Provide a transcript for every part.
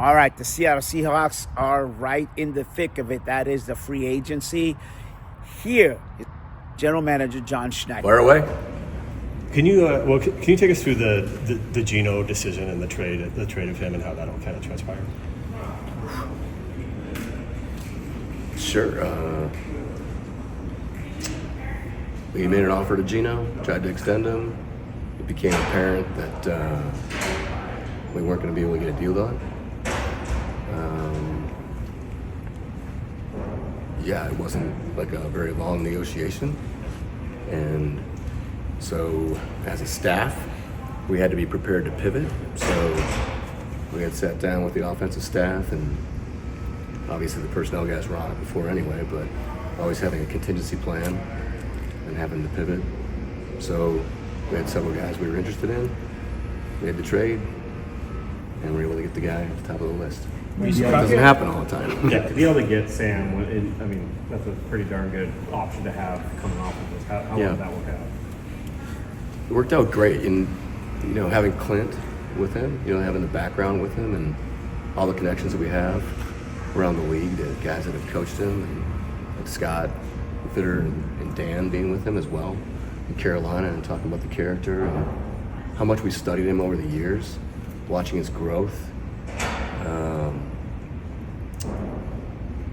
All right, the Seattle Seahawks are right in the thick of it. That is the free agency. Here is General Manager John Schneider. Fire away. Can you take us through the Geno decision and the trade of him and how that all kind of transpired? Sure. We made an offer to Geno, tried to extend him. It became apparent that we weren't going to be able to get a deal done. It wasn't like a very long negotiation. And so as a staff, we had to be prepared to pivot. So we had sat down with the offensive staff, and obviously the personnel guys were on it before anyway, but always having a contingency plan and having to pivot. So we had several guys we were interested in. We had the trade, and we were able to get the guy at the top of the list. It doesn't happen all the time. Yeah, to be able to get Sam, that's a pretty darn good option to have coming off of this. How did that work out? It worked out great, and having Clint with him, having the background with him, and all the connections that we have around the league, the guys that have coached him, and like Scott Fitter and Dan being with him as well in Carolina, and talking about the character and how much we studied him over the years, watching his growth.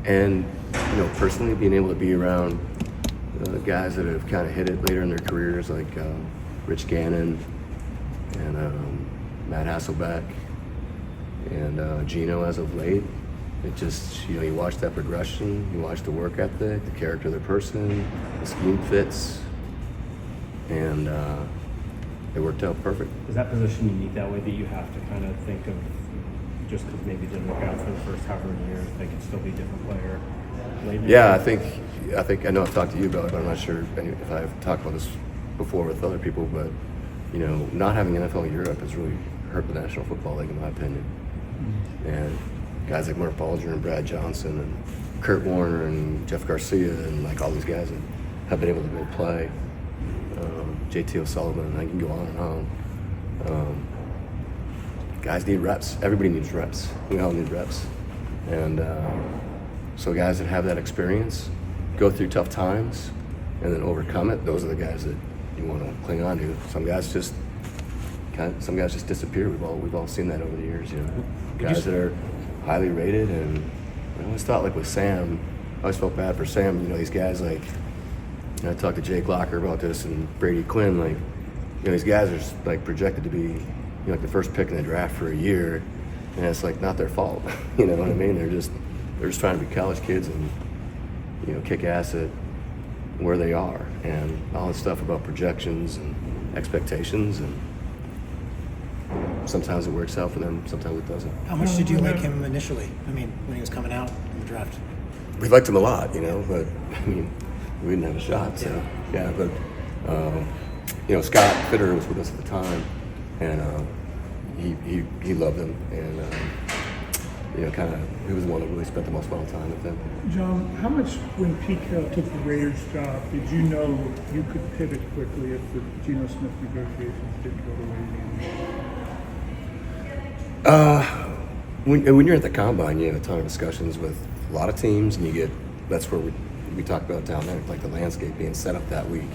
And personally being able to be around guys that have kind of hit it later in their careers, like Rich Gannon and Matt Hasselbeck and Geno as of late. It just, you watch that progression, you watch the work ethic, the character of the person, the scheme fits, and it worked out perfect. Is that position unique that way, that you have to kind of think of, just because maybe it didn't work out for the first however many years, they could still be a different player later? Yeah, I know I've talked to you about it, but I'm not sure if I've talked about this before with other people, but not having NFL Europe has really hurt the National Football League, in my opinion. Mm-hmm. And guys like Mark Balger and Brad Johnson and Kurt Warner and Jeff Garcia and like all these guys that have been able to go play, JT O'Sullivan, I can go on and on. Guys need reps. Everybody needs reps. We all need reps. And so guys that have that experience, go through tough times, and then overcome it, those are the guys that you want to cling on to. Some guys just disappear. We've all seen that over the years. Guys that are highly rated, and I always thought, like with Sam, I always felt bad for Sam. These guys like, I talked to Jake Locker about this, and Brady Quinn. Like, these guys are like projected to be, like the first pick in the draft for a year, and it's like not their fault. You know what I mean? They're just trying to be college kids and kick ass at where they are, and all this stuff about projections and expectations, and sometimes it works out for them, sometimes it doesn't. How much did you like him initially? When he was coming out in the draft? We liked him a lot, but we didn't have a shot. So Scott Fitter was with us at the time, and he loved him, and he was the one that really spent the most amount of time with him. John, how much when Pete Carroll took the Raiders job did you know you could pivot quickly if the Geno Smith negotiations didn't go the way you needed? When you're at the combine, you have a ton of discussions with a lot of teams, and that's where we talk about down there, like the landscape being set up that week.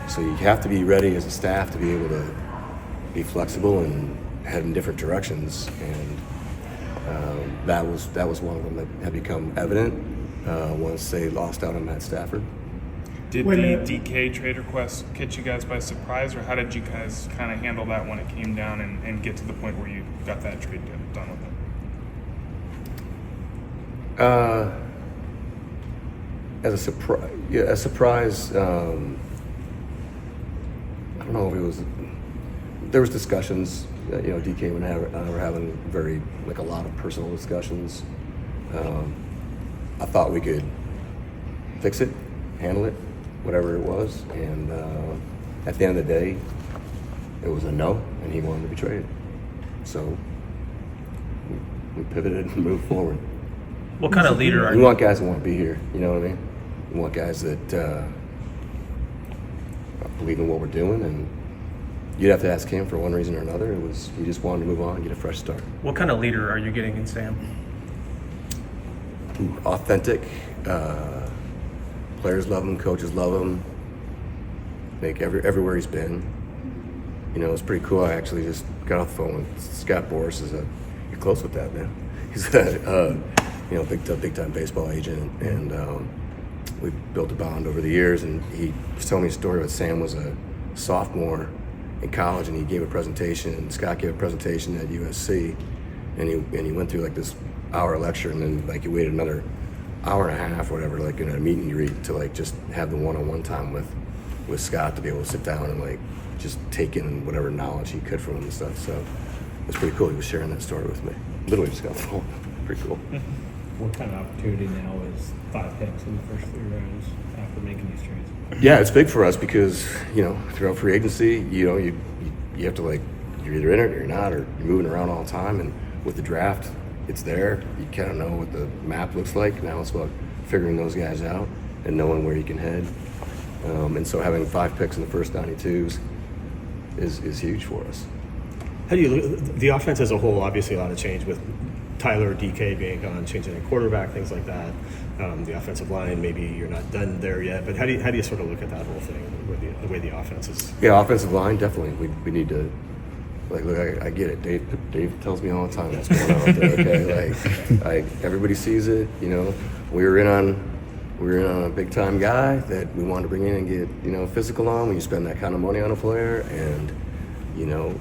So you have to be ready as a staff to be able to be flexible and head in different directions, and that was one of them that had become evident once they lost out on Matt Stafford. Did the DK trade request catch you guys by surprise, or how did you guys kind of handle that when it came down and get to the point where you got that trade done with it? As a surprise, I don't know if it was. There was discussions. DK and I were having a lot of personal discussions. I thought we could fix it, handle it, whatever it was, and at the end of the day, it was a no, and he wanted to be traded. So we pivoted and moved forward. What kind of leader are you? We want guys that want to be here, you know what I mean? We want guys that believe in what we're doing and you'd have to ask him for one reason or another. It was he just wanted to move on, get a fresh start. What kind of leader are you getting in Sam? Authentic. Players love him, coaches love him. Everywhere he's been. You know, it's pretty cool. I actually just got off the phone with Scott Boris. You're close with that, man. He's a big time baseball agent, and we built a bond over the years. And he was telling me a story about Sam was a sophomore in college, and he gave a presentation. And Scott gave a presentation at USC, and he went through like this hour lecture, and then like he waited another hour and a half, or whatever, like in a meet and greet to like just have the one-on-one time with Scott to be able to sit down and like just take in whatever knowledge he could from him and stuff. So it's pretty cool. He was sharing that story with me. Literally just got the phone. Pretty cool. What kind of opportunity now is 5 picks in the first 3 rounds after making these trades? Yeah, it's big for us because, you know, throughout free agency, you know, you have to like, you're either in it or you're not, or you're moving around all the time. And with the draft, it's there. You kind of know what the map looks like. Now it's about figuring those guys out and knowing where you can head. And so having 5 picks in the first 92s is huge for us. How do you look the offense as a whole? Obviously, a lot of change with Tyler or DK being gone, changing the quarterback, things like that. The offensive line, maybe you're not done there yet, but how do you sort of look at that whole thing, the way the offense is? Yeah, offensive line, definitely. We need to, like, look, I get it. Dave tells me all the time what's going on out there, okay? Like everybody sees it, you know. We were in on a big time guy that we wanted to bring in and get, you know, physical on when you spend that kind of money on a player, and, you know,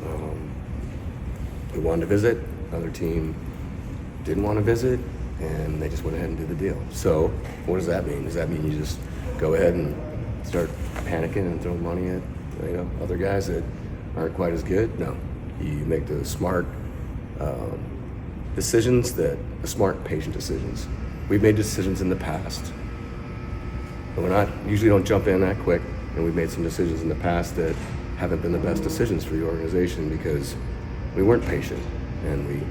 we wanted to visit. Other team didn't want to visit, and they just went ahead and did the deal. So what does that mean? Does that mean you just go ahead and start panicking and throwing money at, you know, other guys that aren't quite as good? No. You make the smart decisions, smart, patient decisions. We've made decisions in the past, but usually don't jump in that quick, and we've made some decisions in the past that haven't been the best decisions for the organization because we weren't patient and we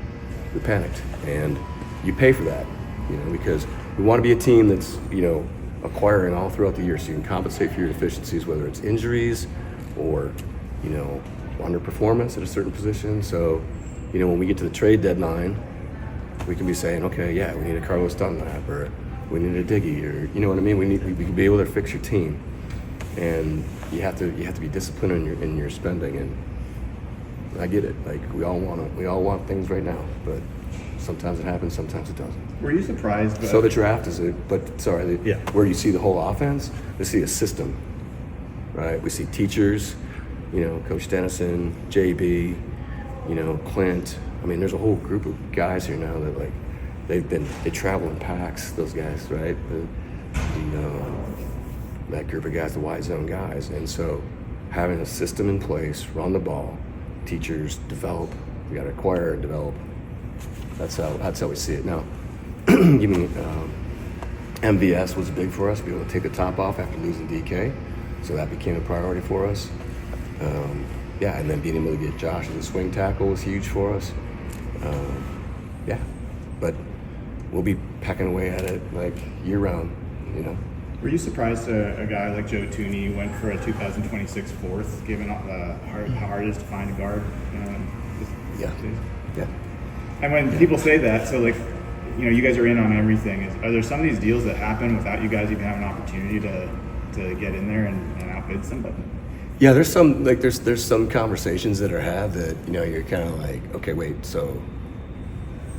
panicked, and you pay for that, you know, because we want to be a team that's, you know, acquiring all throughout the year so you can compensate for your deficiencies, whether it's injuries or, you know, underperformance at a certain position. So, you know, when we get to the trade deadline, we can be saying, okay, yeah, we need a Carlos Dunlap, or we need a Diggy, or, you know what I mean? We can be able to fix your team, and you have to be disciplined in your spending. And I get it. Like we all want things right now, but sometimes it happens, sometimes it doesn't. Were you surprised? So the draft is where you see the whole offense. We see a system, right? We see teachers, you know, Coach Dennison, JB, you know, Clint. I mean, there's a whole group of guys here now that like they travel in packs. Those guys, right? That group of guys, the wide zone guys, and so having a system in place, run the ball, teachers develop. We got to acquire and develop. That's how we see it now. You mean MVS was big for us. We were able to take the top off after losing DK, so that became a priority for us. Yeah, and then being able to get Josh as a swing tackle was huge for us. Yeah, but we'll be pecking away at it like year round, you know. Were you surprised a guy like Joe Tooney went for a 2026 fourth, given how hard it is to find a guard? Yeah. And when people say that, so like, you know, you guys are in on everything. Are there some of these deals that happen without you guys even having an opportunity to get in there and outbid somebody? Yeah, there's some conversations that are had that, you know, you're kind of like, okay, wait, so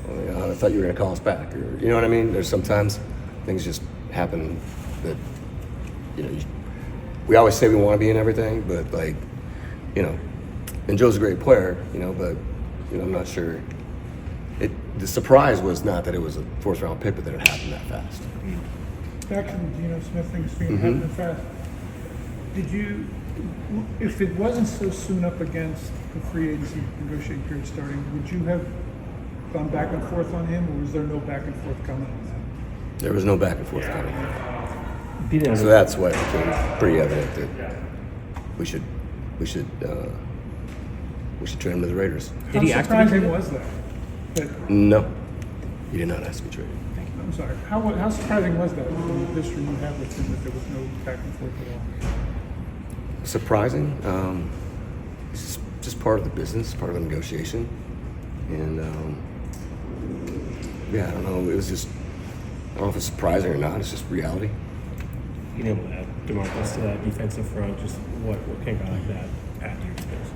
I thought you were gonna call us back, or you know what I mean? There's sometimes things just happen that, you know, we always say we want to be in everything, but like, you know, and Joe's a great player, you know, but you know, I'm not sure. The surprise was not that it was a 4th round pick, but that it happened that fast. Back to the Geno Smith thing being happening fast. Did you, if it wasn't so soon up against the free agency negotiating period starting, would you have gone back and forth on him, or was there no back and forth coming on that? There was no back and forth coming. So that's why it became pretty evident that we should trade him to the Raiders. Did he How surprising was that? No, he did not ask to be traded. I'm sorry. How surprising was that in the history you have with him that there was no back and forth at all? Surprising. just part of the business, part of the negotiation. And yeah, I don't know. It was just, I don't know if it's surprising or not. It's just reality. You know, DeMarcus to that defensive front, just what can a guy like that add to your defense?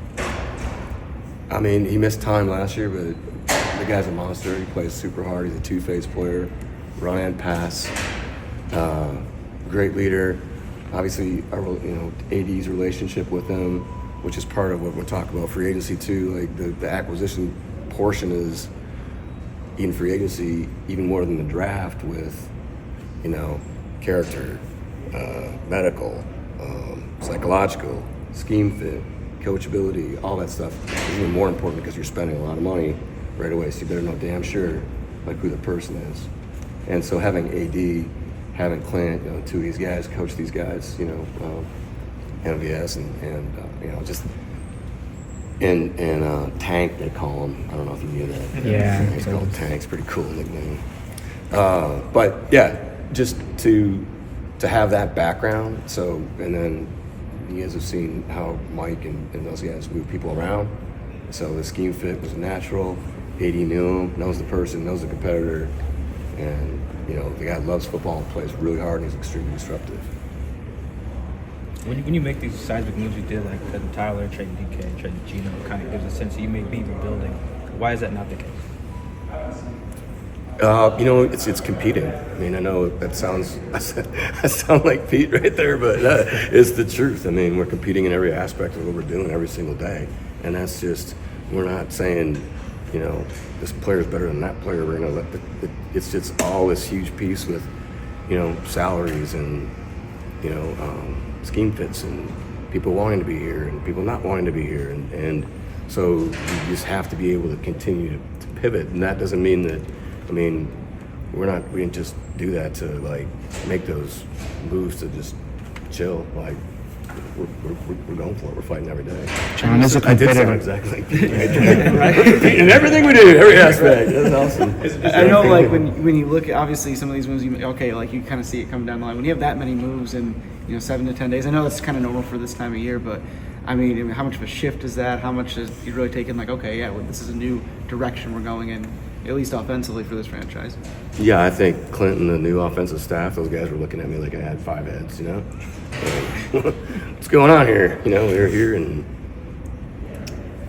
I mean, he missed time last year, but the guy's a monster. He plays super hard. He's a two-faced player, run and pass, great leader. Obviously, our, AD's relationship with him, which is part of what we're talking about free agency too. Like the acquisition portion is in free agency even more than the draft with, character, medical, psychological, scheme fit, coachability, all that stuff is even more important because you're spending a lot of money right away. So you better know damn sure like who the person is. And so having AD, having Clint, two of these guys coach these guys, MVS and just and Tank they call him. I don't know if you knew that. Yeah, he's called Tank. It's a pretty cool nickname. But yeah, just to have that background. So and then you guys have seen how Mike and those guys move people around. So the scheme fit was natural. AD knew him, knows the person, knows the competitor, and the guy loves football and plays really hard and he's extremely disruptive. When you make these seismic moves you did, like trading Tyler, trading DK, trading Geno, kind of gives a sense that you may be rebuilding. Why is that not the case? It's competing. I mean, I know that sounds I sound like Pete right there, but it's the truth. I mean, we're competing in every aspect of what we're doing every single day, and that's just, we're not saying, this player is better than that player. We're gonna it's just all this huge piece with, salaries and, scheme fits and people wanting to be here and people not wanting to be here, and so you just have to be able to continue to pivot, and that doesn't mean that. I mean, we didn't just do that to like make those moves to just chill. Like we're going for it. We're fighting every day. John, as a I did sound competitor, exactly like Pete, right? In everything we do, every aspect. That's awesome. I know, like when you look at obviously some of these moves, you kind of see it come down the line. When you have that many moves in 7 to 10 days, I know that's kind of normal for this time of year, but I mean, how much of a shift is that? How much is you really taking this is a new direction we're going in, at least offensively for this franchise? Yeah, I think Clinton, the new offensive staff, those guys were looking at me like I had 5 heads, What's going on here? We were here and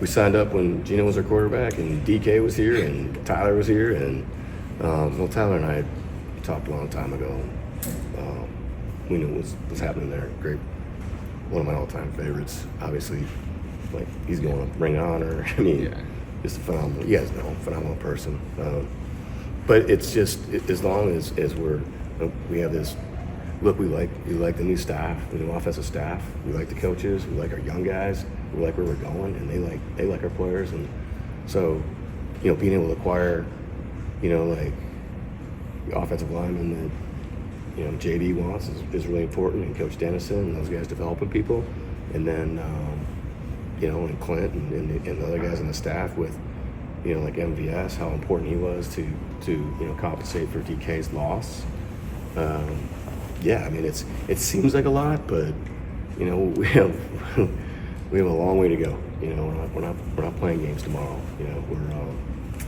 we signed up when Geno was our quarterback and DK was here and Tyler was here and Tyler and I talked a long time ago. We knew what was happening there. Great, one of my all-time favorites. Obviously, like he's going to Ring of Honor. I mean, just a phenomenal. You guys know, phenomenal person. But it's just as long as we have this. Look, we like the new staff, the new offensive staff. We like the coaches. We like our young guys. We like where we're going, and they like our players. And so, being able to acquire, like the offensive lineman that JD wants is really important, and Coach Dennison and those guys developing people, and then and Clint and the other guys on the staff with like MVS, how important he was to compensate for DK's loss. I mean it seems like a lot, but we have a long way to go. We're not playing games tomorrow.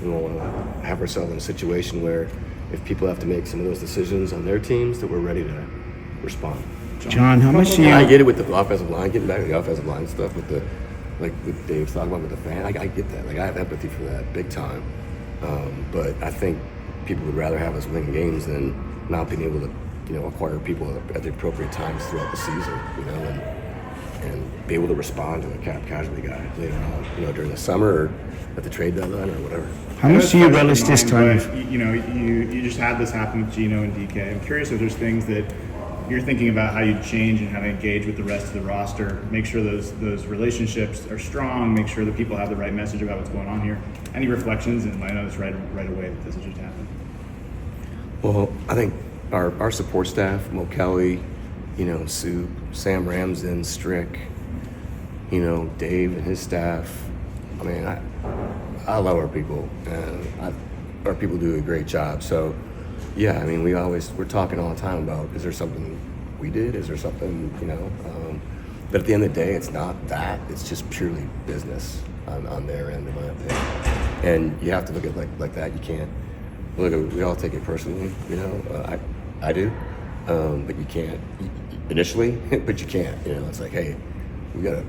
We want to have ourselves in a situation where if people have to make some of those decisions on their teams, that we're ready to respond. John, how much do you? I get it with the offensive line, getting back to the offensive line stuff with with Dave's talking about with the fan. I get that. Like I have empathy for that big time. But I think people would rather have us win games than not being able to acquire people at the appropriate times throughout the season. And be able to respond to a cap casualty guy later on, during the summer or at the trade deadline or whatever. How much do you relish this time? You just had this happen with Geno and DK. I'm curious if there's things that you're thinking about how you change and how to engage with the rest of the roster, make sure those relationships are strong, make sure that people have the right message about what's going on here. Any reflections? And I know it's right away that this has just happened. Well, I think our support staff, Mo Kelly, Soup, Sam Ramsden, Strick, Dave and his staff. I mean, I love our people, and our people do a great job. So, yeah, I mean, we're talking all the time about, is there something we did? Is there something, But at the end of the day, it's not that. It's just purely business on their end, in my opinion. And you have to look at it like that. You can't look at. We all take it personally, you know. I do, but you can't initially. But you can't. You know, it's like, hey, we gotta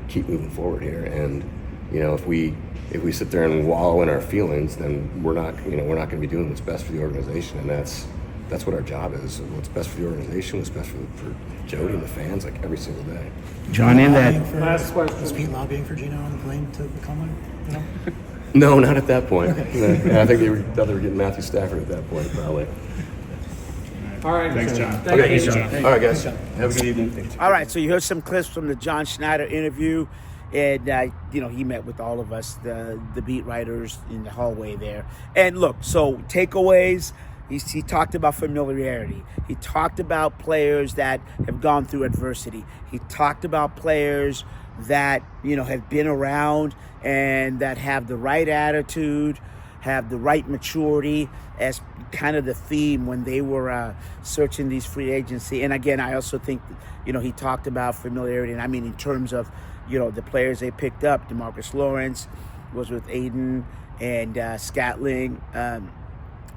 keep moving forward here. And you know, if we sit there and wallow in our feelings, then we're not going to be doing what's best for the organization. And that's what our job is. What's best for the organization, what's best for Jody and the fans, like every single day. John, in that Last question. Was Pete lobbying for Geno on the plane to the combine? You know? No, not at that point. I think they thought they were getting Matthew Stafford at that point, probably. All right. Thanks, John. Okay, John. all right, guys. Have a good evening. All right, so you heard some clips from the John Schneider interview, and he met with all of us, the beat writers, in the hallway there. And look, so takeaways. He talked about familiarity. He talked about players that have gone through adversity. He talked about players that have been around and that have the right attitude, have the right maturity, as kind of the theme when they were searching these free agency. And again, I also think he talked about familiarity, and I mean in terms of the players they picked up. DeMarcus Lawrence was with Aiden, and Scatling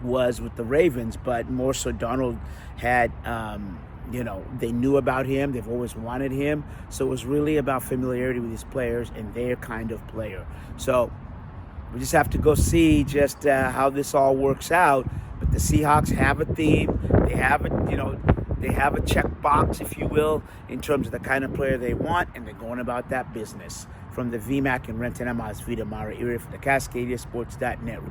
was with the Ravens, but more so Darnold had they knew about him. They've always wanted him. So it was really about familiarity with these players and their kind of player. So we just have to go see just how this all works out. But the Seahawks have a theme. They have they have a check box, if you will, in terms of the kind of player they want, and they're going about that business. From the VMAC and Renton, I'm Vita Mara Iri for the CascadiaSports.net.